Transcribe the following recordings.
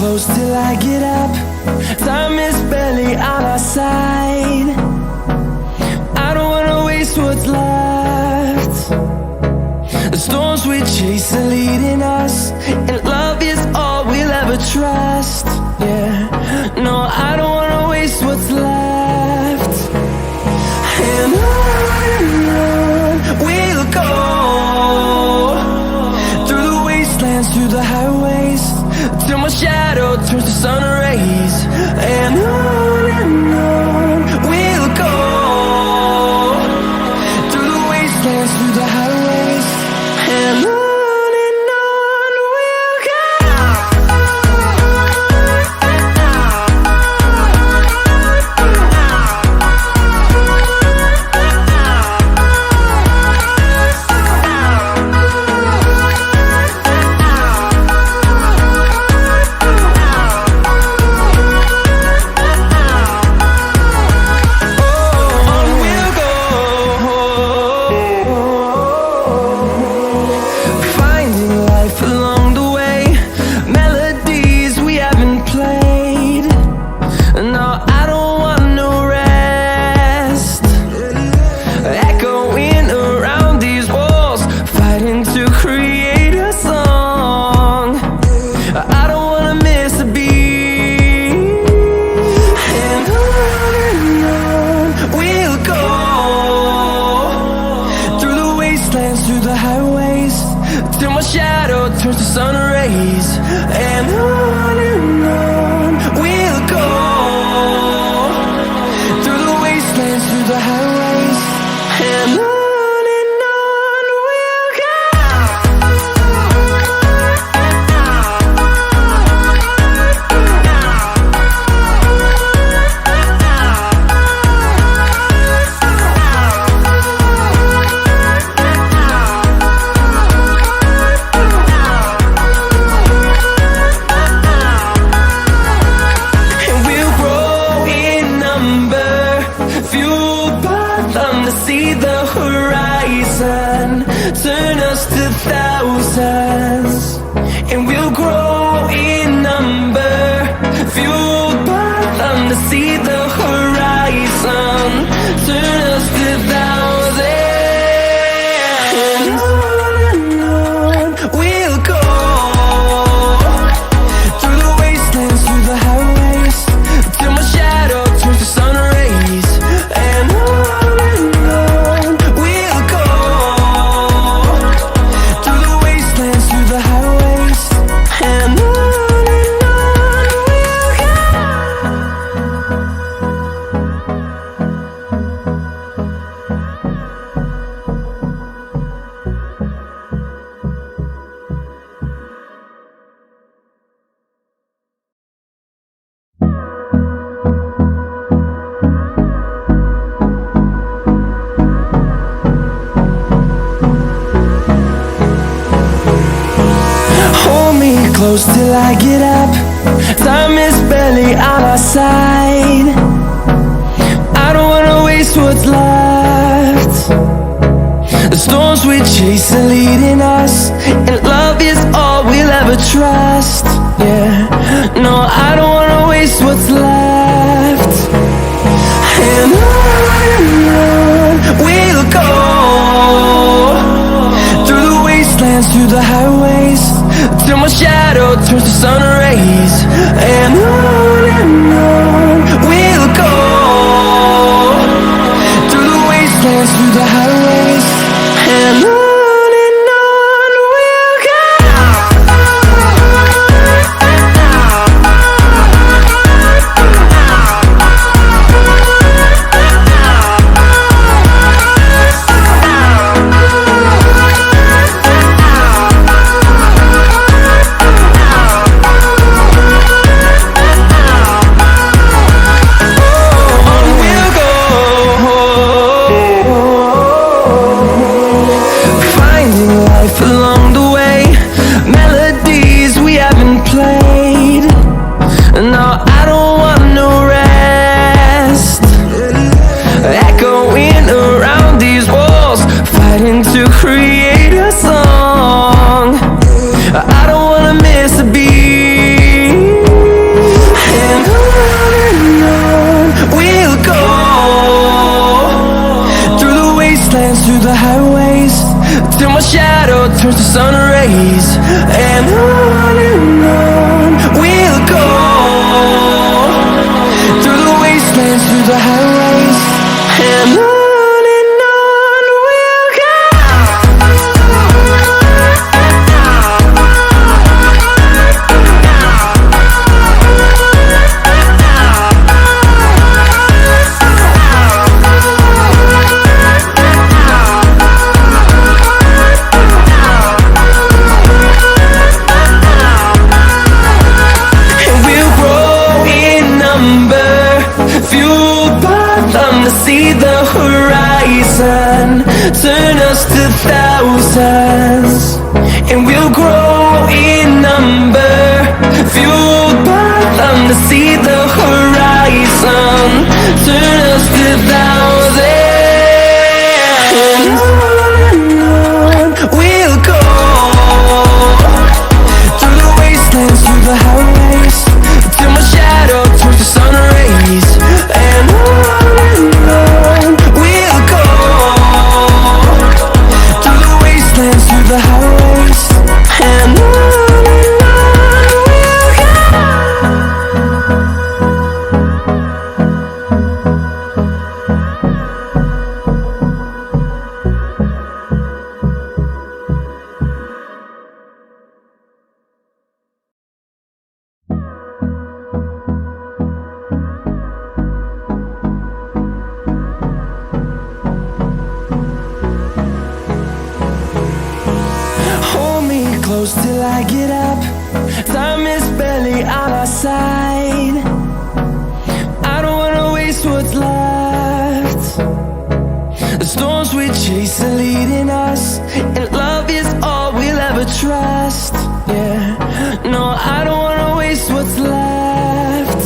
close till I get up. Time is barely on our side. I don't wanna waste what's left. The storms we chase are leading us, and love is all we'll ever trust. Yeah, no, I don't wanna waste what's left. And on we'll go, through the wastelands, through the highways, till my shadow turns to sun rays. And on we'll go, through the wastelands, through the highways, and on we'll go. Through the highways, till my shadow turns to sun rays. And on we'll go, through the wastelands, through the highways, and on we'll go. See the horizon, turn us to thousands, and we'll grow in number, fueled by them. To see the horizon, turn us to thousands, and on we'll go, through the wastelands, through the highways, till my shadow turns to sun rays. And close till I get up. Time is barely on our side. I don't wanna waste what's left. The storms we chase are leading us, and love is all we'll ever trust. Yeah, no, I don't wanna waste what's left. And on we'll go, through the wastelands, through the highways, till my shadow turns to sun rays. And on we'll go, through the wastelands, through the highways, and on we'll go. turns to sun rays, and on we'll go, through the wastelands, through the highways, and on we'll go. See the horizon, turn us to thousands, and we'll grow in number, fueled by them. To see the horizon, turn us to thousands, and on we'll go, through the wastelands, through the highways, till my shadow turns to sun rays, and on we'll go, through the wastelands, through the highways, and on we'll go. Close till I get up, time is barely on our side. I don't wanna waste what's left. The storms we chase are leading us, and love is all we'll ever trust. Yeah, no, I don't wanna waste what's left.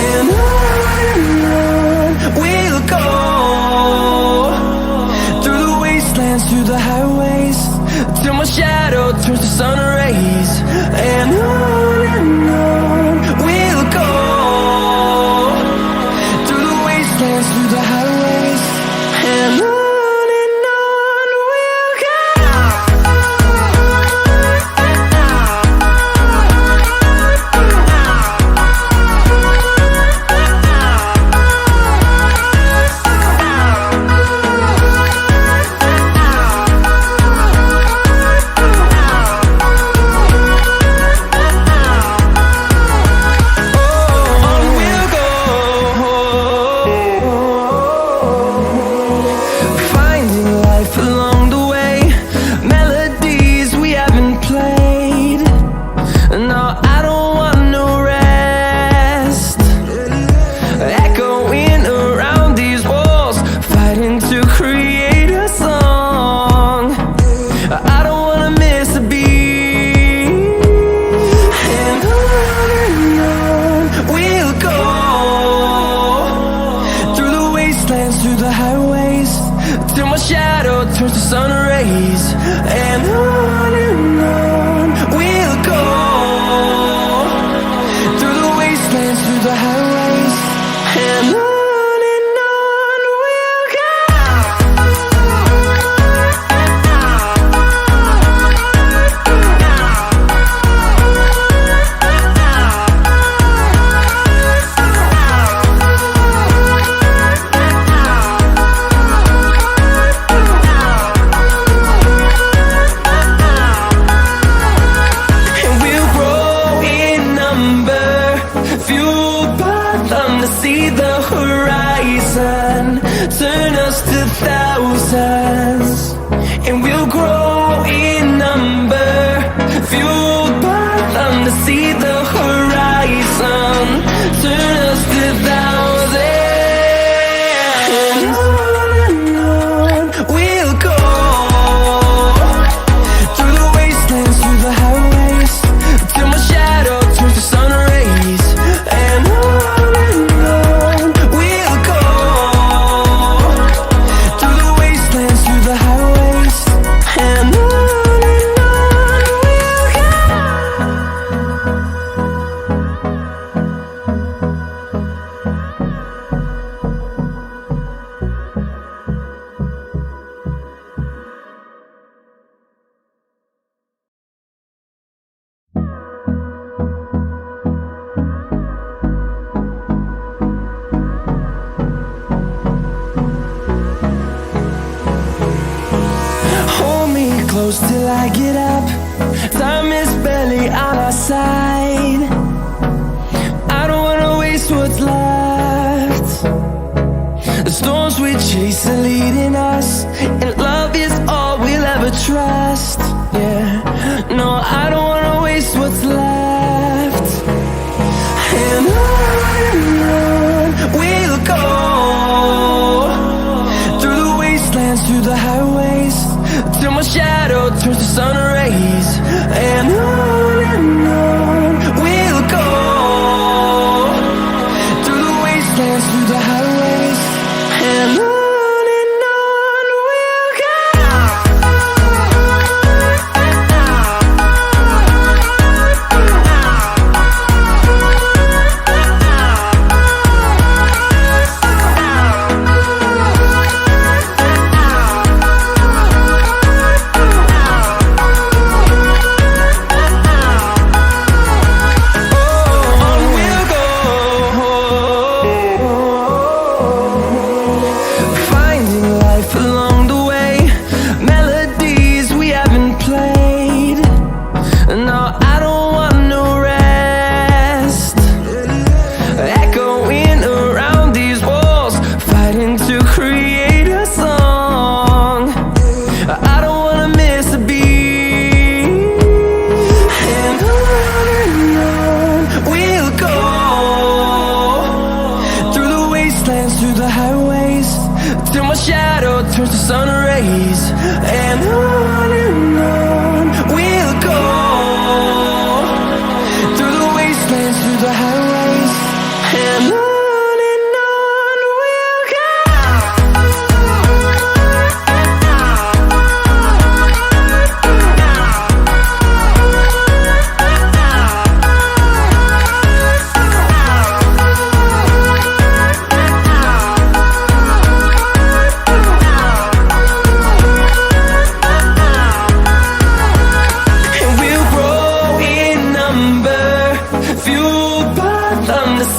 And on we'll go, through the wastelands, through the highways, till my shadow turns to sun rays, and on we'll go, through the wastelands, through the highways, and on we'll go. Through the highways, till my shadow turns to sun rays, and on we'll go, through the wastelands, through the highways, and on we'll go. See the horizon, turn us to thousands, and we'll grow in number, fueled by them. To see the horizon, turn us to thousands, and on we'll go, through the wastelands, through the highways, till my shadow turns to sun rays, and on we'll go. close till I get up. Time is barely on our side. I don't wanna waste what's left. The storms we chase are leading us, and love is all we'll ever trust. Yeah, no, I don't wanna waste what's left. And on we'll go, through the wastelands, through the highways, till my shadow turns to sun rays. And on we'll go, through the wastelands, through the highways, and on. Through the highways, till my shadow turns to sun rays. And on we'll go, through the wastelands, through the highways, and on.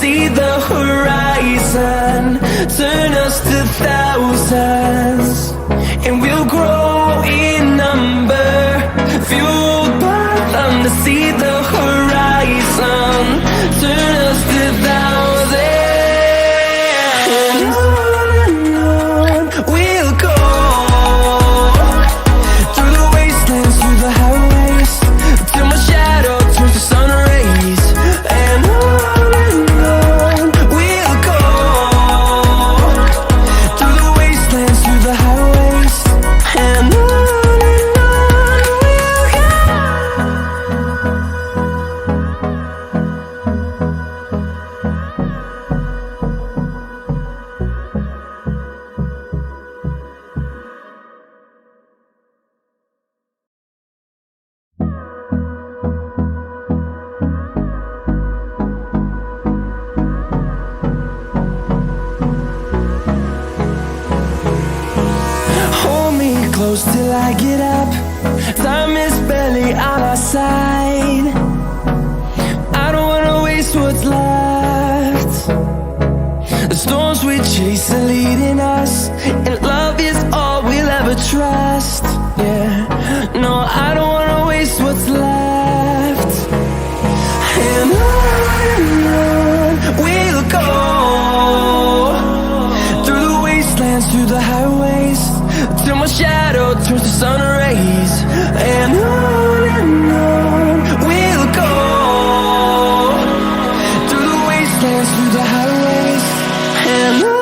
See the horizon turn us to thousands, and we'll grow in number, fueled by them to see the horizon turn us to thousands. And on we'll go, through the wastelands, through the highways, till my shadow turns to sun rays. And close till I get up. Time is barely on our side. I don't wanna waste what's left. The storms we chase are leading us, and love is all we'll ever trust. Yeah, no, I don't wanna waste what's left. And on we'll go, through the wastelands, through the highways, till my shadow turns to sun rays. And on we'll go, through the wastelands, through the highways, and on.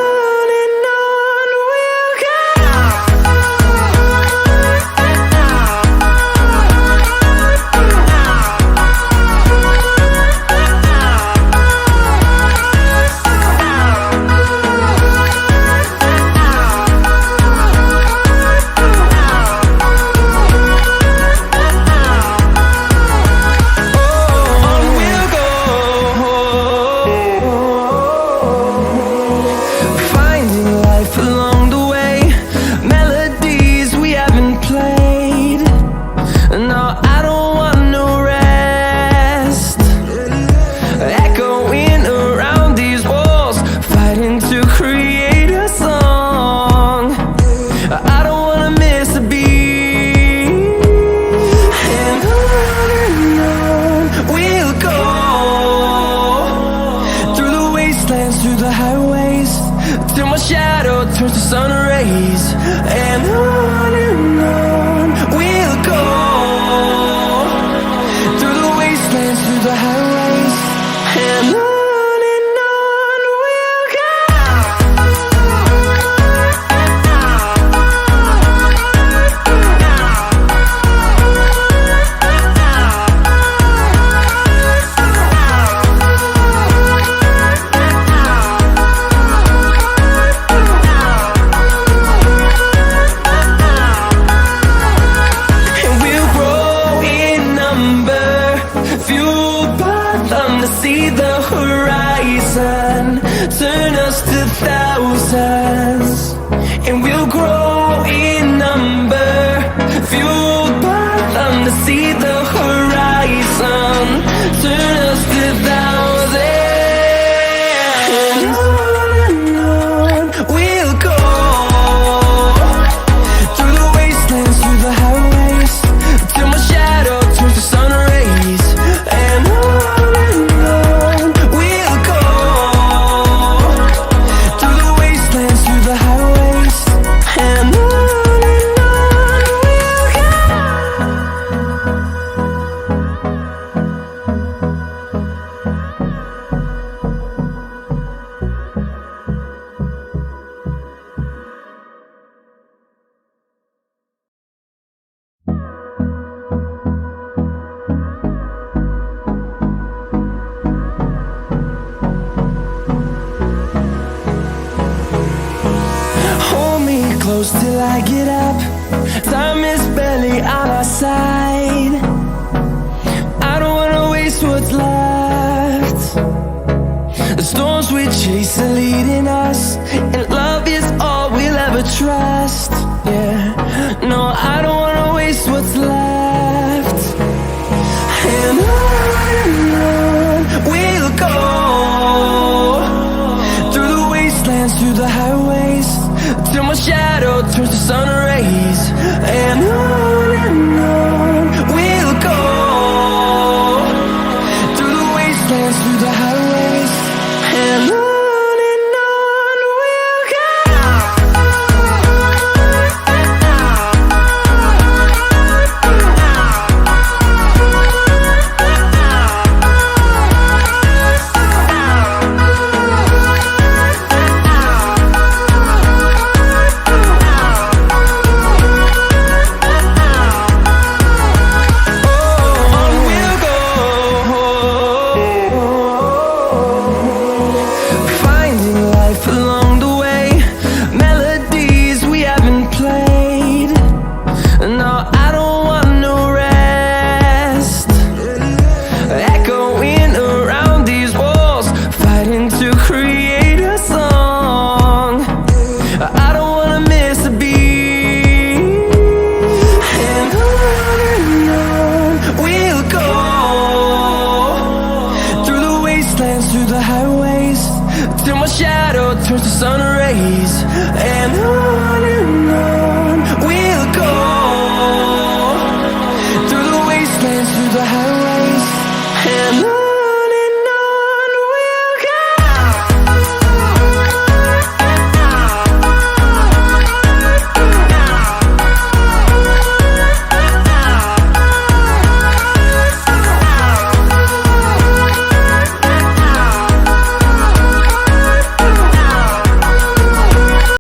till my shadow turns to sun rays. And on we'll go, through the wastelands, through the highways. And on we'll go. See the horizon, turn us to thousands, and we'll grow in number, fueled by them. To see the horizon, turn us to thousands, and on we'll go, through the wastelands, through the highways, till my shadow turns to sun rays. And on close till I get up. Time is barely on our side. I don't wanna waste what's left. The storms we chase are leading us, and love is all we'll ever trust. Yeah, no, I don't wanna waste what's left. And on we'll go, through the wastelands, through the highways, till my shadow turns to sun rays. And on we'll go, through the wastelands, through the highways. And on we'll go. Through the highways, till my shadow turns to sun rays. And on